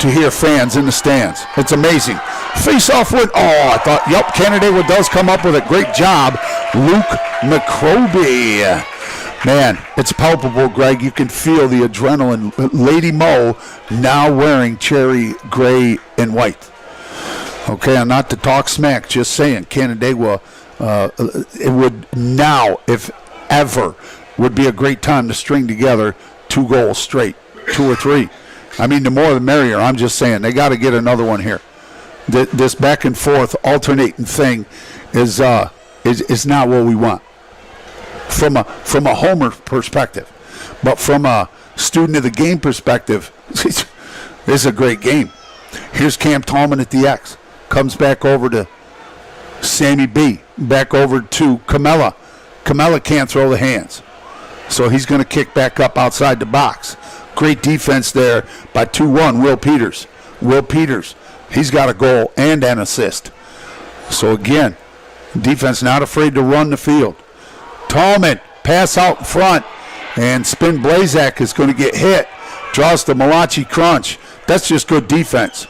A: To hear fans in the stands. It's amazing. Face-off with, Canandaigua does come up with a great job. Luke McRoby. Man, it's palpable, Greg. You can feel the adrenaline. Lady Mo now wearing cherry, gray, and white. Okay, I'm not to talk smack, just saying. Canandaigua, it would now, if ever, would be a great time to string together 2 goals straight, 2 or 3. I mean, the more the merrier. I'm just saying. They got to get another one here. This back and forth alternating thing is not what we want. From a homer perspective, but from a student of the game perspective, this is a great game. Here's Cam Tallman at the X, comes back over to Sammy B, back over to Camella. Camella can't throw the hands, so he's going to kick back up outside the box. Great defense there by 2-1, Will Peters. Will Peters, he's got a goal and an assist. So again, defense not afraid to run the field. Tallman, pass out in front, and Spin Blazak is going to get hit. Draws the Malachi crunch. That's just good defense.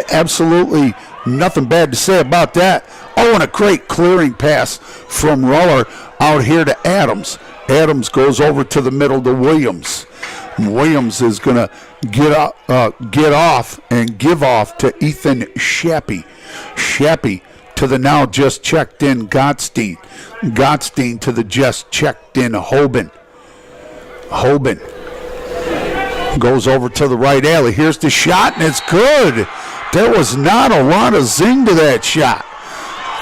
A: Absolutely nothing bad to say about that. Oh, and a great clearing pass from Ruller out here to Adams. Adams goes over to the middle to Williams. Williams is going to get off and give off to Ethan Shappy. Shappy to the now just checked in Gottstein. Gottstein to the just checked in Hoban. Hoban goes over to the right alley. Here's the shot, and it's good. There was not a lot of zing to that shot.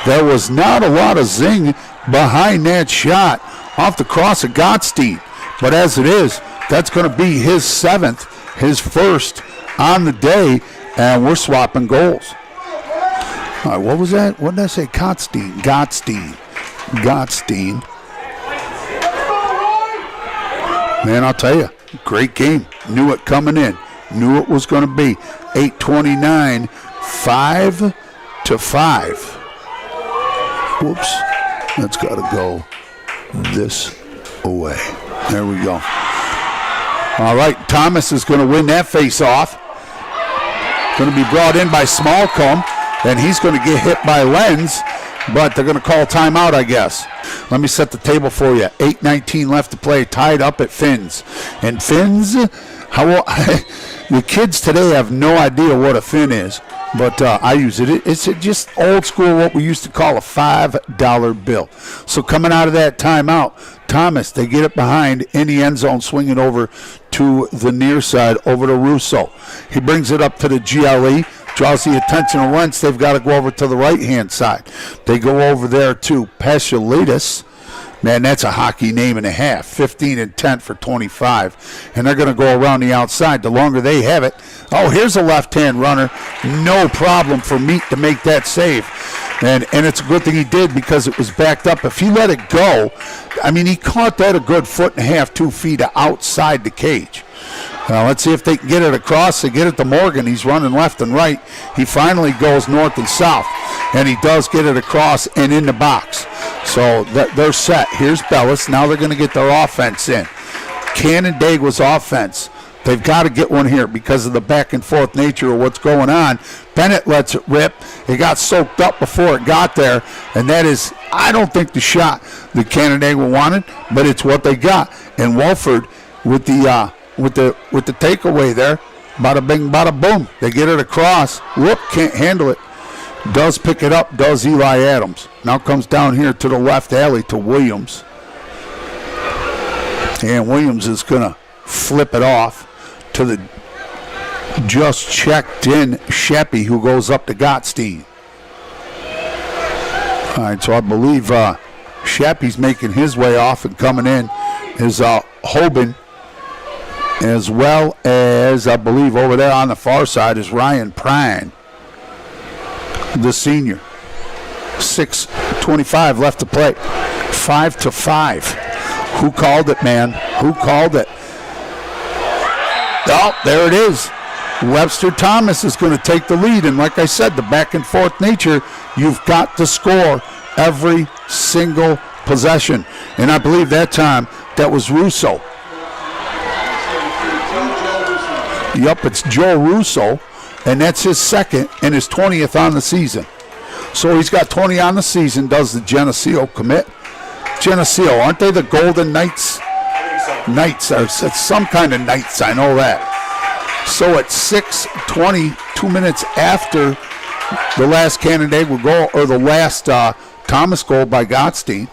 A: There was not a lot of zing behind that shot off the cross of Gottstein. But as it is, that's going to be his 7th, his first on the day, and we're swapping goals. All right, what was that? What did I say? Gottstein. Man, I'll tell you, great game. Knew it coming in. Knew it was going to be 8:29, 5-5. Whoops. That's got to go this way. There we go. All right, Thomas is going to win that face-off. Going to be brought in by Smallcomb. And he's going to get hit by Lenz, but they're going to call timeout, I guess. Let me set the table for you. 8:19 left to play, tied up at Fins. And Fins, the kids today have no idea what a Fin is, but I use it. It's just old school, what we used to call a $5 bill. So coming out of that timeout, Thomas, they get it behind in the end zone, swinging over to the near side, over to Russo. He brings it up to the GLE. Draws the attention of Wentz. They've got to go over to the right-hand side. They go over there to Paschalidis. Man, that's a hockey name and a half. 15 and 10 for 25. And they're going to go around the outside. The longer they have it. Oh, here's a left-hand runner. No problem for Meat to make that save. And it's a good thing he did because it was backed up. If he let it go, I mean, he caught that a good 1.5 to 2 feet outside the cage. Let's see if they can get it across. They get it to Morgan. He's running left and right. He finally goes north and south, and he does get it across and in the box. So they're set. Here's Bellis. Now they're going to get their offense in. Canandaigua's offense. They've got to get one here because of the back and forth nature of what's going on. Bennett lets it rip. It got soaked up before it got there, and that is, I don't think the shot that Canandaigua wanted, but it's what they got. And Wolford with the takeaway there, bada bing, bada boom. They get it across. Whoop, can't handle it. Does pick it up, does Eli Adams. Now comes down here to the left alley to Williams. And Williams is going to flip it off to the just checked in Sheppy, who goes up to Gottstein. All right, so I believe Sheppy's making his way off, and coming in is Hoban, as well as, I believe, over there on the far side is Ryan Prine, the senior. 6:25 left to play. 5-5. Who called it, man? Who called it? Oh, there it is. Webster Thomas is going to take the lead. And like I said, the back and forth nature, you've got to score every single possession. And I believe that time that was Russo. Yep, it's Joe Russo, and that's his second and his 20th on the season. So he's got 20 on the season, does the Geneseo commit. Geneseo. Aren't they the Golden Knights? Knights. It's some kind of Knights. I know that. So at 6:20, 2 minutes after the last Canandaigua goal, or the last Thomas goal by Gottstein.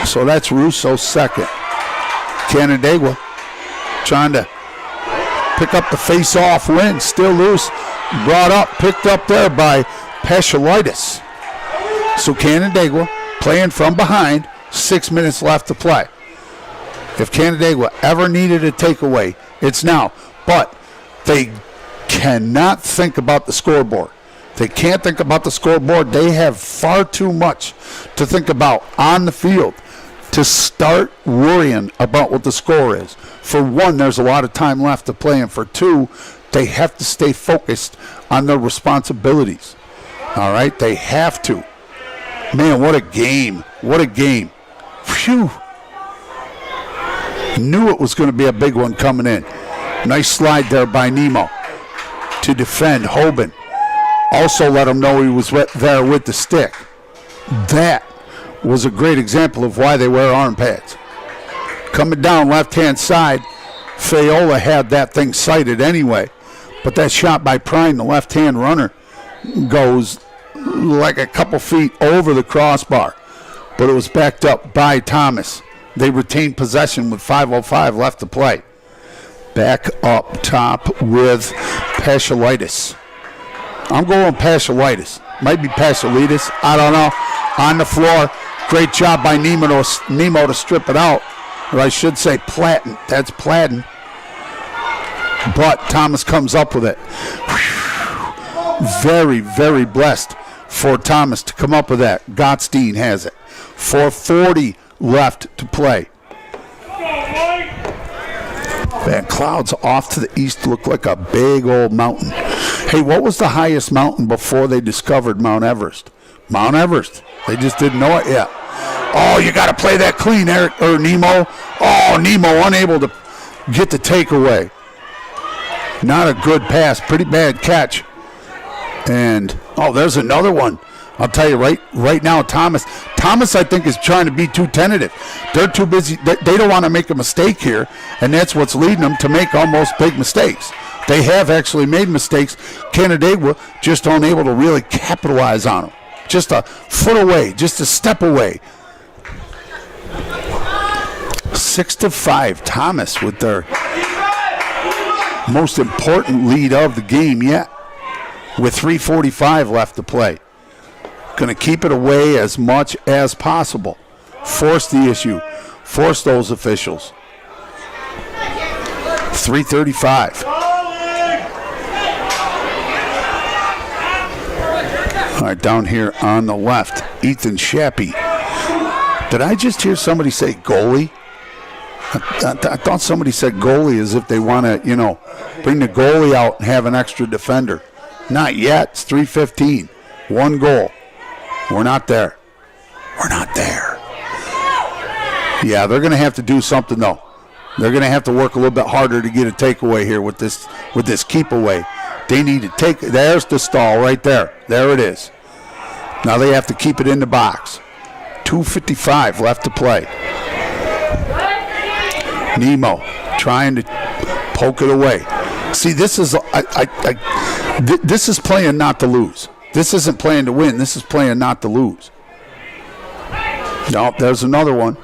A: So that's Russo's second. Canandaigua trying to pick up the face-off win. Still loose. Brought up, picked up there by Paschalitis. So Canandaigua playing from behind, 6 minutes left to play. If Canandaigua ever needed a takeaway, it's now. But they cannot think about the scoreboard. They can't think about the scoreboard. They have far too much to think about on the field to start worrying about what the score is. For one, there's a lot of time left to play, and for two, they have to stay focused on their responsibilities. All right? They have to. Man, what a game. What a game. Phew. Knew it was going to be a big one coming in. Nice slide there by Nemo to defend Hoban. Also let him know he was there with the stick. That was a great example of why they wear arm pads. Coming down left-hand side, Fayola had that thing sighted anyway. But that shot by Prime, the left-hand runner, goes like a couple feet over the crossbar. But it was backed up by Thomas. They retained possession with 5:05 left to play. Back up top with Paschalitis. I'm going Paschalitis. Might be Paschalitis. I don't know. On the floor. Great job by Nemo to strip it out. Or I should say Platten. That's Platten. But Thomas comes up with it. Very, very blessed for Thomas to come up with that. Gottstein has it. 4:40 left to play. That clouds off to the east look like a big old mountain. Hey, what was the highest mountain before they discovered Mount Everest? Mount Everest. They just didn't know it yet. Oh, you got to play that clean, Eric, or Nemo. Oh, Nemo unable to get the takeaway. Not a good pass. Pretty bad catch. And, oh, there's another one. I'll tell you right now, Thomas, I think, is trying to be too tentative. They're too busy. They don't want to make a mistake here, and that's what's leading them to make almost big mistakes. They have actually made mistakes. Canandaigua just unable to really capitalize on them. Just a foot away, just a step away. 6-5, Thomas with their most important lead of the game yet, with 3:45 left to play. Going to keep it away as much as possible. Force the issue. Force those officials. 3:35. All right, down here on the left, Ethan Shappy. Did I just hear somebody say goalie? I thought somebody said goalie as if they want to, bring the goalie out and have an extra defender. Not yet. It's 3:15. One goal. We're not there. We're not there. Yeah, they're going to have to do something, though. They're going to have to work a little bit harder to get a takeaway here with this keep away. They need to take. There's the stall right there. There it is. Now they have to keep it in the box. 2:55 left to play. Nemo trying to poke it away. See, this is this is playing not to lose. This isn't playing to win. This is playing not to lose. No, there's another one.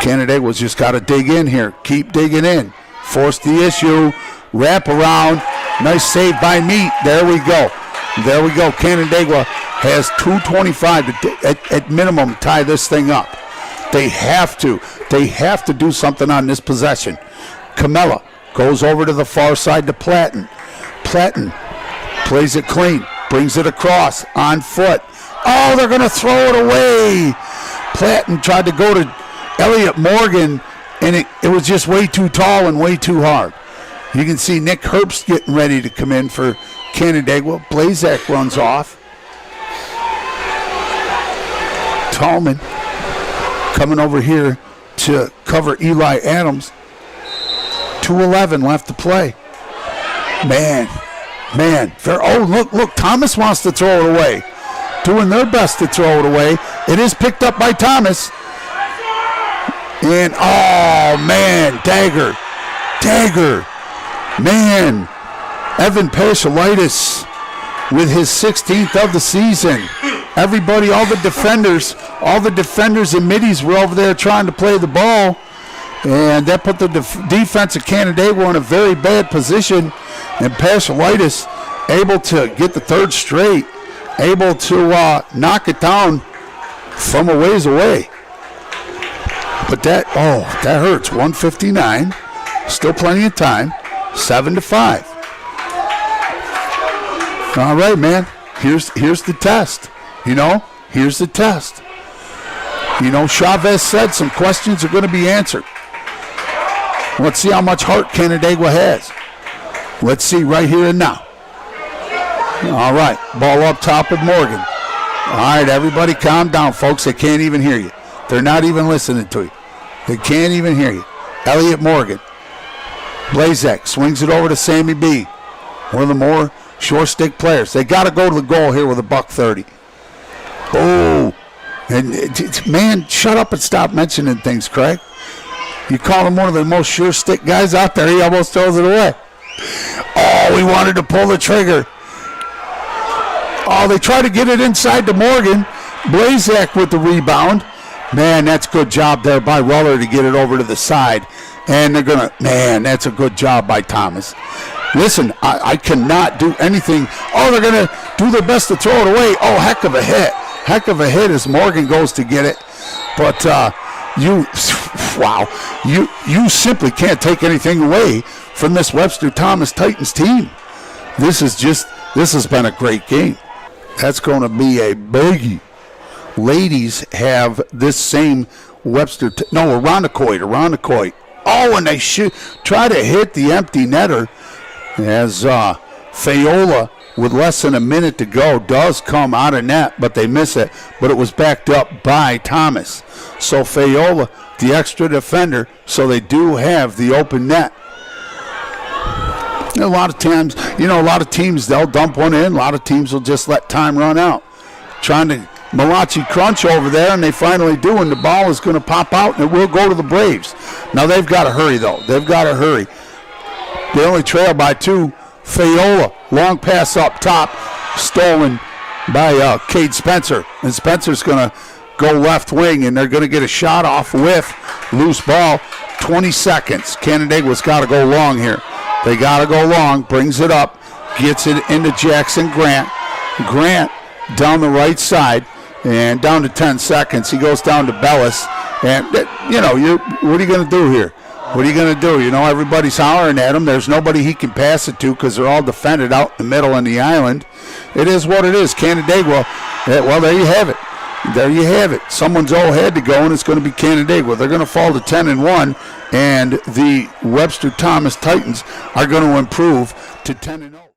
A: Canandaigua's just got to dig in here. Keep digging in. Force the issue. Wrap around. Nice save by Meat. There we go. There we go. Canandaigua has 2:25 to, at minimum, tie this thing up. They have to. They have to do something on this possession. Camella goes over to the far side to Platten. Platten plays it clean. Brings it across on foot. Oh, they're going to throw it away. Platten tried to go to Elliot Morgan, and it was just way too tall and way too hard. You can see Nick Herbst getting ready to come in for Canandaigua. Blazak runs off. Tallman coming over here to cover Eli Adams. 2:11 left to play. Man. Oh, look, Thomas wants to throw it away. doing their best to throw it away. It is picked up by Thomas. And, oh, man, dagger. Man, Evan Pashalitis with his 16th of the season. Everybody, all the defenders and middies were over there trying to play the ball. And that put the defense of Canandaigua in a very bad position. And Pashalitis able to get the third straight, able to knock it down from a ways away. But that hurts. 159. Still plenty of time. 7-5. All right, man. Here's the test. Here's the test. Chavez said some questions are going to be answered. Let's see how much heart Canandaigua has. Let's see right here and now. All right, ball up top of Morgan. All right, everybody calm down, folks. They can't even hear you. They're not even listening to you. They can't even hear you. Elliot Morgan. Blazek swings it over to Sammy B. One of the more short stick players. They got to go to the goal here with a $130. Oh, and man, shut up and stop mentioning things, Craig. You call him one of the most sure stick guys out there. He almost throws it away. Oh, he wanted to pull the trigger. Oh, they tried to get it inside to Morgan. Blazek with the rebound. Man, that's good job there by Ruller to get it over to the side. And that's a good job by Thomas. Listen, I cannot do anything. Oh, they're going to do their best to throw it away. Oh, heck of a hit. Heck of a hit as Morgan goes to get it. But you simply can't take anything away from this Webster Thomas Titans team. This has been a great game. That's going to be a biggie. Ladies have this same Webster, Irondequoit. Oh, and they try to hit the empty netter as Fayola, with less than a minute to go, does come out of net, but they miss it. But it was backed up by Thomas. So Fayola, the extra defender, so they do have the open net. A lot of times, a lot of teams, they'll dump one in. A lot of teams will just let time run out. Trying to Malachi crunch over there, and they finally do, and the ball is going to pop out, and it will go to the Braves. Now, they've got to hurry, though. They've got to hurry. They only trail by 2. Fayola, long pass up top, stolen by Cade Spencer. And Spencer's going to go left wing, and they're going to get a shot off with loose ball. 20 seconds. Canandaigua's got to go long here. They got to go long, brings it up, gets it into Jackson Grant. Grant down the right side, and down to 10 seconds. He goes down to Bellis. And, what are you going to do here? What are you going to do? Everybody's hollering at him. There's nobody he can pass it to because they're all defended out in the middle on the island. It is what it is. Canandaigua, well, there you have it. There you have it. Someone's all had to go, and it's going to be Canandaigua. They're going to fall to 10-1, and the Webster Thomas Titans are going to improve to 10-0.